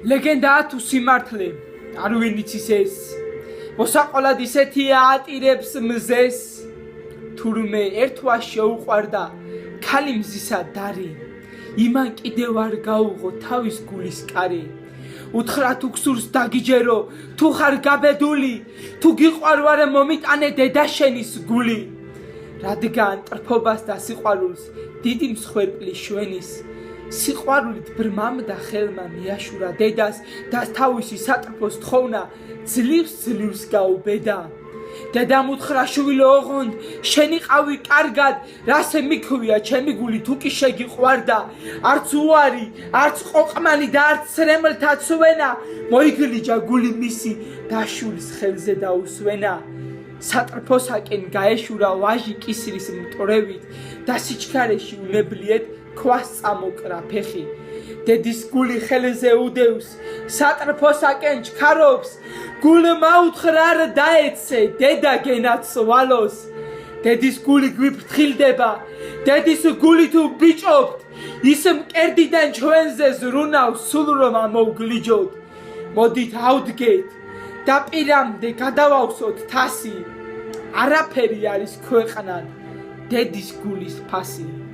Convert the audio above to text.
ლეგენდაა თუ სიმართლე, არ ვინ იცის ეს. მოსაყოლად ისეთია ატირებს მზეს. თურმე ერთვას შეუყვარდა ქალი მზისა დარი. იმან კიდევ არ გაუღო თავის გულის კარი. უთხრა თუ გსურს დაგიჯერო, თუ ხარ გაბედული, თუ გიყვარვარ მომიტანე დედა შენის გული. რადგან ტრფობას და სიყვარულს დიდი მსხვერპლი შვენის. სიყვარულით ბრმამ და ხელმა მიაშურა დედას და თავისი სატრფოს თხოვნა ძლივს გაუბედა. დედამ უთხრა შვილო ოღონდ შენი ყავი კარგად რასე მიქვია ჩემი გული თუ კი შეგიყვარდა არც უარი არც ყოყმანი და არც სრემლთა ცვენა მოიგლიჯა გული მისი დაშულის ხელზე დაუსვენა. სატრფოსაკენ გაეშურა ვაჟი კისრის მტრევით და სიჩქარეში უნებლიეთ ქვას წამოკრა ფეხი. დედის გული ხელზე უდევს სატრფოსაკენ ჩქარობს გულმა უთხრა არ დაეცე დედა გენაცვალოს. დედის გული გვიფრთხილდება დედის გული თუ ბიჭობთ ის მკერდიდან ჩვენზე ზრუნავს სულ რომ ამოვგლიჯოთ. მოდით ავდგეთ და პირამდე გადავავსოთ თასი. არაფერი არის ქვეყნად დედის გულის ფასი.